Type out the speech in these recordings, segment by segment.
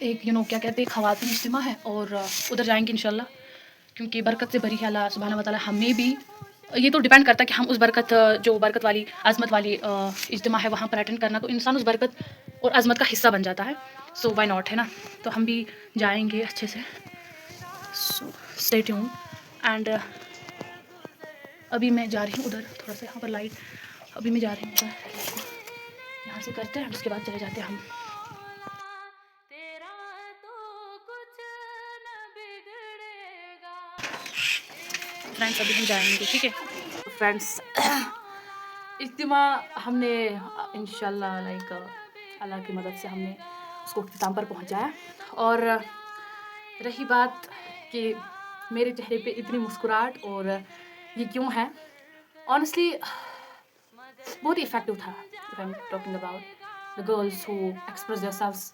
एक क्या कहते हैं ख़वातीन इज्तिमा है और उधर जाएंगे इंशाल्लाह, क्योंकि बरकत से भरी है। अल्लाह सुब्हानहू व तआला हमें भी, ये तो डिपेंड करता है कि हम उस बरकत जो बरकत वाली अज़मत वाली इज्तिमा है वहाँ पर अटेंड करना, तो इंसान उस बरकत और अज़मत का हिस्सा बन जाता है। सो व्हाई नॉट, है ना। तो हम भी जाएंगे अच्छे से। So stay tune. एंड अभी मैं जा रही हूँ उधर, थोड़ा सा यहाँ पर लाइट, अभी मैं जा रही हूँ उधर, यहाँ से करते हैं उसके बाद चले जाते हैं हम। फ्रेंड्स अभी हम जाएंगे, ठीक है फ्रेंड्स। इज्तिमा हमने इंशाल्लाह लाइक अल्लाह की मदद से हमने उसको इख्तिताम पर पहुंचाया। और रही बात कि मेरे चेहरे पे इतनी मुस्कुराहट और ये क्यों है, ऑनेस्टली बहुत ही इफेक्टिव था। If I am talking about the girls who express theirselves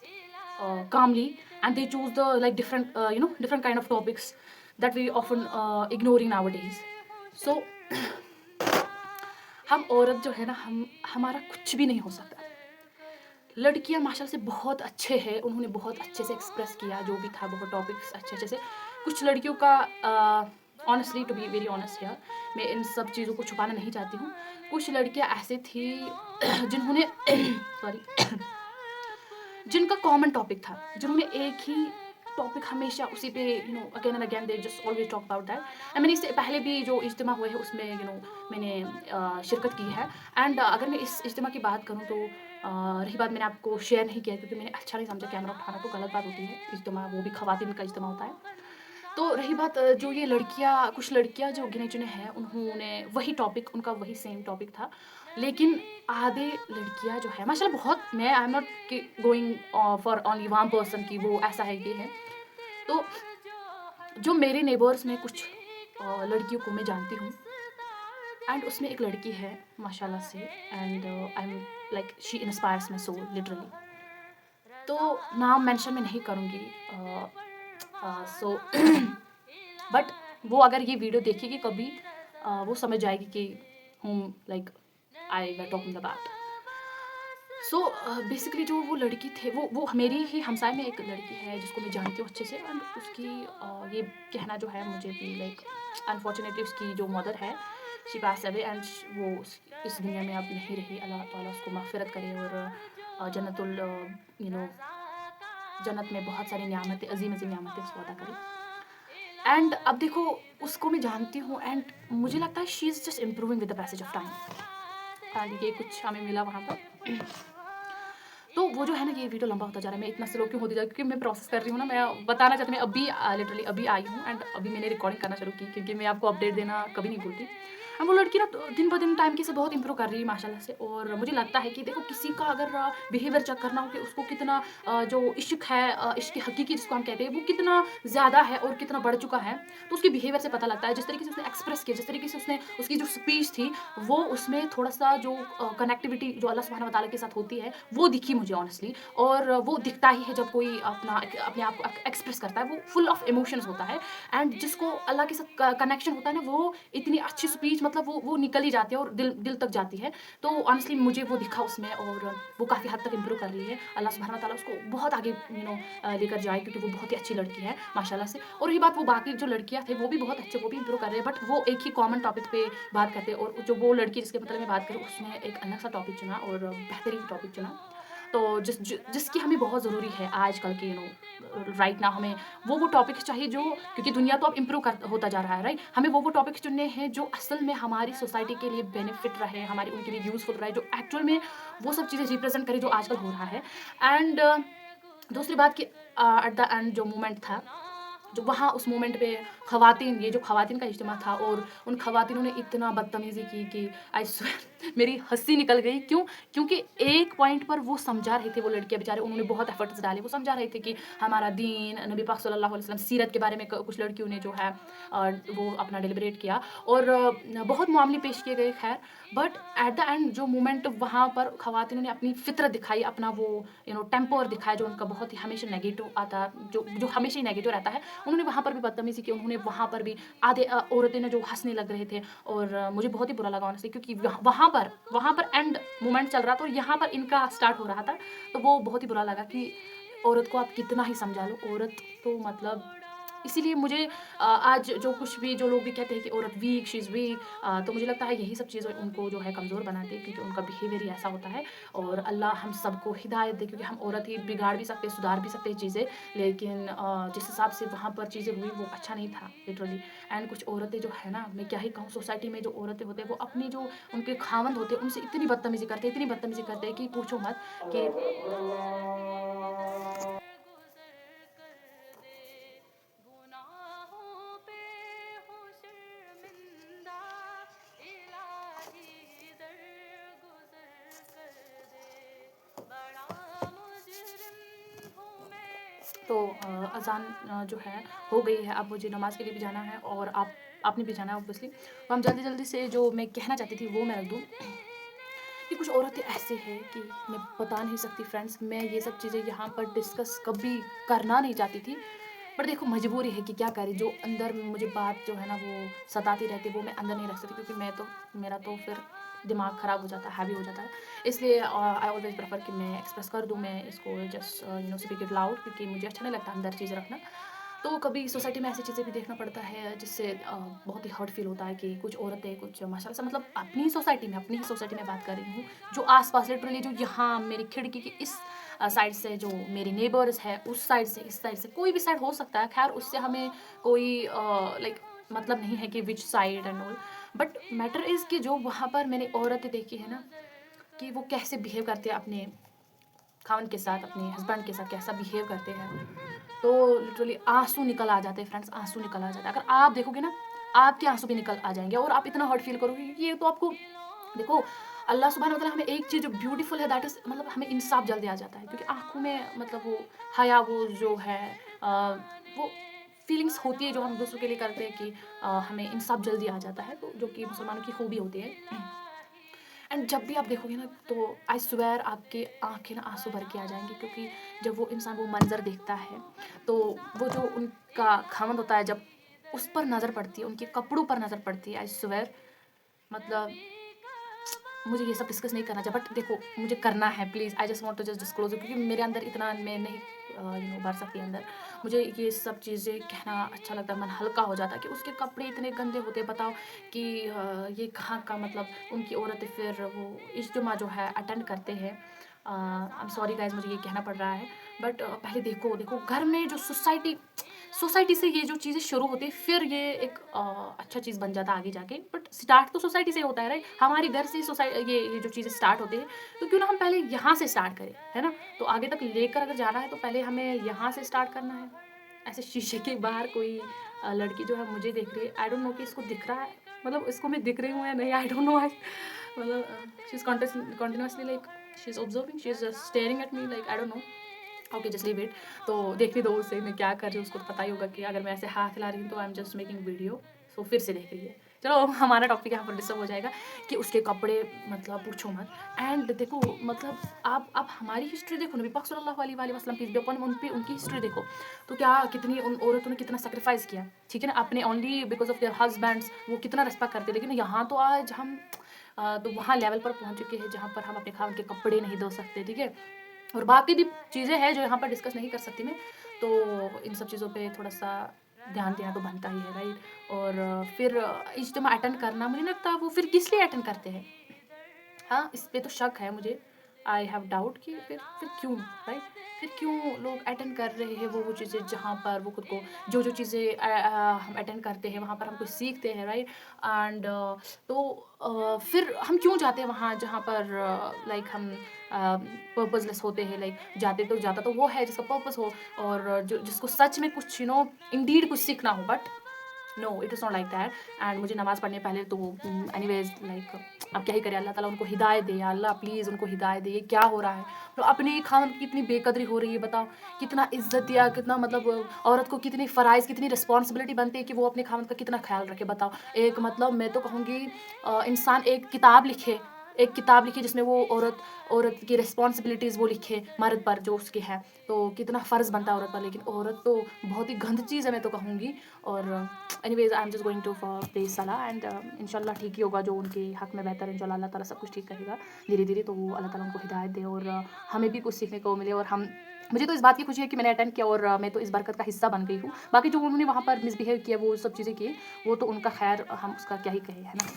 calmly, and they choose the like different different kind of topics that we often ignoring nowadays. So हम औरत जो है ना, हमारा कुछ भी नहीं हो सकता। लड़कियां माशाल्लाह से बहुत अच्छे हैं, उन्होंने बहुत अच्छे से एक्सप्रेस किया जो भी था, बहुत टॉपिक्स अच्छे अच्छे से। कुछ लड़कियों का honestly to be very honest here, मैं इन सब चीज़ों को छुपाना नहीं चाहती हूँ। कुछ लड़कियां ऐसी थी जिन्होंने सॉरी जिनका कॉमन टॉपिक था, जिन्होंने एक ही टॉपिक हमेशा उसी पे again and again they just always talk about that. And मैंने इससे पहले भी जो इज्तिमा हुए हैं उसमें मैंने शिरकत की है। एंड अगर मैं इस इज्तिमा की बात करूँ तो रही बात, मैंने आपको शेयर नहीं किया क्योंकि मैंने अच्छा नहीं समझा, कैमरा उठाना तो गलत बात होती है। इज्तिमा वो भी ख़वातीन का इज्तिमा होता है। तो रही बात जो ये लड़कियाँ, कुछ लड़कियाँ जो गिने चुने हैं, उन्होंने वही टॉपिक, उनका वही सेम टॉपिक था। लेकिन आधे लड़कियाँ जो है माशाल्लाह बहुत, मैं I am not going for only one person की वो ऐसा है ये है। तो जो मेरे नेबर्स में कुछ लड़कियों को मैं जानती हूँ, एंड उसमें एक लड़की है माशाल्लाह से, and I am like she inspires my soul literally. तो नाम मेंशन मैं नहीं करूँगी। सो बट वो अगर ये वीडियो देखेगी कभी, वो समझ जाएगी कि home like I were talking about. So basically जो वो लड़की थे, वो मेरी ही हमसाय में एक लड़की है जिसको मैं जानती हूँ अच्छे से। एंड उसकी ये कहना जो है मुझे भी लाइक अनफॉर्चुनेटली उसकी जो मदर है शी पास अवे, एंड वो इस दुनिया में अब नहीं रही। अल्लाह ताला उसको मग़फ़िरत करे और जन्नतुल जन्नत में बहुत सारी नियामतें, अजीम अजीम नियामतें उसको अता करे। एंड अब देखो, उसको मैं जानती हूँ एंड मुझे लगता है she is just improving with the passage of time. And ये कुछ हमें मिला वहाँ पर। तो वो जो है ना, ये वीडियो लंबा होता जा रहा है, मैं इतना स्लो क्यों होती जा रही हूँ, क्योंकि मैं प्रोसेस कर रही हूँ ना। मैं बताना चाहती हूँ, मैं अभी लिटरली अभी आई हूँ एंड अभी मैंने रिकॉर्डिंग करना शुरू की, क्योंकि मैं आपको अपडेट देना कभी नहीं भूलती। एंड वो लड़की ना दिन ब दिन टाइम की से बहुत इंप्रूव कर रही है माशाल्लाह से। और मुझे लगता है कि देखो, किसी का अगर बिहेवियर चेक करना हो कि उसको कितना जो इश्क है, इश्क हकीकी जिसको हम कहते हैं, वो कितना ज़्यादा है और कितना बढ़ चुका है, तो उसके बिहेवियर से पता लगता है। जिस तरीके से उसने एक्सप्रेस किया, जिस तरीके से उसने, उसकी जो स्पीच थी, वो उसमें थोड़ा सा जो कनेक्टिविटी जो अल्लाह सुब्हानहू व तआला के साथ होती है वो दिखी मुझे ऑनेस्टली। और वो दिखता ही है जब कोई अपने आप को एक्सप्रेस करता है, वो फुल ऑफ इमोशंस होता है। एंड जिसको अल्लाह के साथ कनेक्शन होता है ना, वो इतनी अच्छी स्पीच, मतलब वो निकल ही जाती है और दिल तक जाती है। तो ऑनेस्टली मुझे वो दिखा उसमें, और वो काफ़ी हद तक इम्प्रूव कर रही है। अल्लाह सुब्हानहू व तआला उसको बहुत आगे लेकर जाए, क्योंकि वो बहुत ही अच्छी लड़की है माशाल्लाह से। और रही बात, वो बाकी जो लड़कियाँ थे वो भी बहुत अच्छे, वो भी इम्प्रूव कर रहे हैं, बट वो एक ही कॉमन टॉपिक पे बात करते हैं। और जो वो लड़की जिसके मतलब मैं बात करूँ, उसने एक अलग सा टॉपिक चुना और बेहतरीन टॉपिक चुना। तो जिसकी हमें बहुत ज़रूरी है आजकल के राइट ना, हमें वो टॉपिक चाहिए जो, क्योंकि दुनिया तो अब इम्प्रूव कर होता जा रहा है राइट। हमें वो टॉपिक्स चुनने हैं जो असल में हमारी सोसाइटी के लिए बेनिफिट रहे, हमारी उनके लिए यूज़फुल रहे, जो एक्चुअल में वो सब चीज़ें रिप्रेजेंट करे जो आजकल हो रहा है। एंड दूसरी बात कि एट द एंड जो मोमेंट था, जो वहाँ उस मोमेंट पे ख़वातीन, ये जो ख़वातीन का इज्तिमा था, और उन ख़वातीनों ने इतना बदतमीज़ी की कि आई स्वेयर मेरी हँसी निकल गई। क्यों? क्योंकि एक पॉइंट पर वो समझा रहे थे, वो लड़कियाँ बेचारे, उन्होंने बहुत एफर्ट्स डाले, वो समझा रहे थे कि हमारा दीन, नबी पाक सल्लल्लाहु अलैहि वसल्लम, सीरत के बारे में कुछ लड़कियों ने जो है वो अपना डिलिब्रेट किया और बहुत मामले पेश किए गए खैर। बट एट द एंड जो मोमेंट वहाँ पर ख़वातीनों ने अपनी फितरत दिखाई, अपना वो टेम्पर दिखाया जो उनका बहुत ही हमेशा नेगेटिव आता, जो हमेशा ही नेगेटिव रहता है, उन्होंने वहाँ पर भी बदतमीज़ी की। उन्होंने वहाँ पर भी आधे औरतें ने जो हँसने लग रहे थे, और मुझे बहुत ही बुरा लगा ऑनेस्टली, क्योंकि वहाँ पर एंड मोमेंट चल रहा था और यहाँ पर इनका स्टार्ट हो रहा था। तो वो बहुत ही बुरा लगा कि औरत को आप कितना ही समझा लो, औरत तो मतलब इसीलिए मुझे आज जो कुछ भी जो लोग भी कहते हैं कि औरत वीक, शी इज़ वीक, तो मुझे लगता है यही सब चीज़ें उनको जो है कमज़ोर बनाती है, क्योंकि उनका बिहेवियर ही ऐसा होता है। और अल्लाह हम सबको हिदायत दे, क्योंकि हम औरत ही बिगाड़ भी सकते हैं, सुधार भी सकते हैं चीज़ें, लेकिन जिस हिसाब से वहाँ पर चीज़ें हुई वो अच्छा नहीं था लिटरली। एंड कुछ औरतें जो है ना, मैं क्या ही कहूँ, सोसाइटी में जो औरतें होते हैं वो अपनी जो उनके खामंद होते हैं उनसे इतनी बदतमीज़ी करते हैं, इतनी बदतमीज़ी करते हैं कि पूछो मत। कि तो अज़ान जो है हो गई है, अब मुझे नमाज़ के लिए भी जाना है और आपने भी जाना है ऑब्वियसली। तो हम जल्दी-जल्दी से जो मैं कहना चाहती थी वो मैं रख दूँ कि कुछ औरतें ऐसे हैं कि मैं बता नहीं सकती फ्रेंड्स, मैं ये सब चीज़ें यहाँ पर डिस्कस कभी करना नहीं चाहती थी। पर देखो मजबूरी है कि क्या करें, जो अंदर मुझे बात जो है ना वो सताती रहती है, वो मैं अंदर नहीं रख सकती, क्योंकि मेरा तो फिर दिमाग ख़राब हो जाता है, हैवी हो जाता है। इसलिए आई ऑलवेज़ प्रेफ़र कि मैं एक्सप्रेस कर दूँ, मैं इसको जस्ट स्पीक इट लाउड, क्योंकि मुझे अच्छा नहीं लगता अंदर चीज़ें रखना। तो कभी सोसाइटी में ऐसी चीज़ें भी देखना पड़ता है जिससे बहुत ही हर्ट फ़ील होता है कि कुछ औरतें कुछ माशाल्लाह से, मतलब अपनी ही सोसाइटी में बात कर रही हूँ, जो आस-पास लिटरली जो यहाँ मेरी खिड़की के इस साइड से जो मेरे नेबर्स है, उस साइड से, इस साइड से, कोई भी साइड हो सकता है। ख़ैर उससे हमें कोई लाइक मतलब नहीं है कि which side and all. But matter is कि जो वहाँ पर मैंने औरतें देखी है ना, कि वो कैसे बिहेव करते हैं अपने खामन के साथ, अपने हस्बैंड के साथ कैसा बिहेव करते हैं। तो लिटरली आँसू निकल आ जाते हैं फ्रेंड्स, आँसू निकल आ जाता है। अगर आप देखोगे ना, आपके आँसू भी निकल आ जाएँगे और आप इतना हर्ट फ़ील करोगे, क्योंकि ये तो आपको देखो, अल्लाह सुब्हानहू व तआला हमें एक चीज़ जो ब्यूटीफुल है दैट इज़, मतलब हमें इंसाफ जल्दी आ जाता है, क्योंकि आँखों में मतलब वो हया, वो जो है वो फीलिंग्स होती है जो हम दूसरों के लिए करते हैं कि हमें इंसाफ जल्दी आ जाता है, तो जो कि मुसलमानों की खूबी होती है। एंड जब भी आप देखोगे ना, तो आई स्वेयर आपके आँखें ना आँसू भर के आ जाएँगी, क्योंकि जब वो इंसान वो मंज़र देखता है, तो वो जो उनका खामंद होता है, जब उस पर नज़र पड़ती है, उनके कपड़ों पर नज़र पड़ती है, आई स्वेयर मतलब मुझे ये सब डिस्कस नहीं करना चाहिए, बट देखो मुझे करना है, please I just want to just disclose, क्योंकि मेरे अंदर इतना मैं नहीं भर सकती अंदर। मुझे ये सब चीज़ें कहना अच्छा लगता है, मन हल्का हो जाता है कि उसके कपड़े इतने गंदे होते हैं, बताओ कि ये कहाँ का, मतलब उनकी औरतें फिर वो इज्तिमा जो है अटेंड करते हैं। आई एम सॉरी गाइज़, मुझे ये कहना पड़ रहा है, बट पहले देखो घर में जो सोसाइटी से ये जो चीज़ें शुरू होती है, फिर ये एक अच्छा चीज़ बन जाता है आगे जाके। बट स्टार्ट तो सोसाइटी से होता है, राइट? हमारे घर से ये जो चीज़ें स्टार्ट होती है, तो क्यों ना हम पहले यहाँ से स्टार्ट करें, है ना? तो आगे तक लेकर अगर जाना है तो पहले हमें यहाँ से स्टार्ट करना है। ऐसे शीशे के बाहर कोई लड़की जो है मुझे देख रही है, आई डोंट नो कि इसको दिख रहा है, मतलब इसको मैं दिख रही हूँ या नहीं, आई डोंट नो। मतलब she is continuously like she is observing, she is just staring at me, like I don't know. Okay, just leave it. तो देखने दो उसे, मैं क्या कर रही हूँ, उसको तो पता ही होगा कि अगर मैं ऐसे हाथ हिला रही हूँ तो I am just making video. So फिर से देख रही है। चलो हमारा टॉपिक यहाँ पर डिस्टर्ब हो जाएगा कि उसके कपड़े, मतलब पूछो मत। एंड देखो, मतलब आप हमारी हिस्ट्री देखो, नबी पाक सल्लल्लाहु अलैहि वसल्लम पीस बी अपॉन उन पे, उनकी हिस्ट्री देखो, तो क्या कितनी उन औरतों ने कितना सेक्रीफाइस किया, ठीक है ना, अपने only because of their husbands, वो कितना रिस्पेक्ट करते। लेकिन यहाँ तो आज हम तो वहाँ लेवल पर पहुँच चुके हैं जहाँ पर हम अपने खावन के कपड़े नहीं धो सकते, ठीक है। और बाकी भी चीज़ें हैं जो यहाँ पर डिस्कस नहीं कर सकती मैं, तो इन सब चीज़ों पे थोड़ा-सा ध्यान देना तो बनता ही है, राइट? और फिर इज्तिमा अटेंड करना, मुझे नहीं लगता वो फिर किस लिए अटेंड करते हैं? हाँ, इस पे तो शक है मुझे। आई हैव डाउट कि फिर क्यों, राइट? फिर क्यों लोग अटेंड कर रहे हैं वो चीज़ें जहाँ पर वो खुद को जो चीज़ें हम अटेंड करते हैं वहाँ पर हम कुछ सीखते हैं, राइट? एंड तो फिर हम क्यों जाते हैं वहाँ जहाँ पर लाइक हम पर्पसलेस होते हैं, लाइक जाता तो वो है जिसका पर्पस हो, और जो जिसको सच में कुछ इंडीड कुछ सीखना हो, but no, it is not like that. And मुझे नमाज़ पढ़ने पहले तो एनीवेज़ लाइक अब क्या ही करें, अल्लाह ताला उनको हिदायत दे, या अल्लाह प्लीज़ उनको हिदायत दे, ये क्या हो रहा है? तो अपने खामन की कितनी बेकदरी हो रही है, बताओ। कितना इज़्ज़त दिया, कितना मतलब औरत को कितनी फ़राइज़, कितनी रिस्पॉन्सिबिलिटी बनती है कि वो अपने खामन का कितना ख़्याल रखे, बताओ। एक मतलब मैं तो कहूँगी इंसान एक किताब लिखे जिसमें वो औरत की रिस्पॉन्सिबिलिटीज़ वो लिखे मर्द पर जो उसके है, तो कितना फ़र्ज़ बनता है औरत पर। लेकिन औरत तो बहुत ही गंद चीज़ है, मैं तो कहूँगी। और anyways I am just going to for pray सलाह, एंड इंशाल्लाह ठीक ही होगा, जो उनके हक़ में बेहतर है इंशाल्लाह अल्लाह ताला सब कुछ ठीक करेगा धीरे-धीरे। तो अल्लाह ताला उनको हिदायत दे और हमें भी कुछ सीखने को मिले, और हम मुझे तो इस बात की खुशी है कि मैंने अटेंड किया और मैं तो इस बरकत का हिस्सा बन गई हूँ। बाकी जो उन्होंने वहाँ पर मिसबिहेव किया, वो सब चीज़ें की, वो तो उनका खैर हम उसका क्या ही कहें, है ना?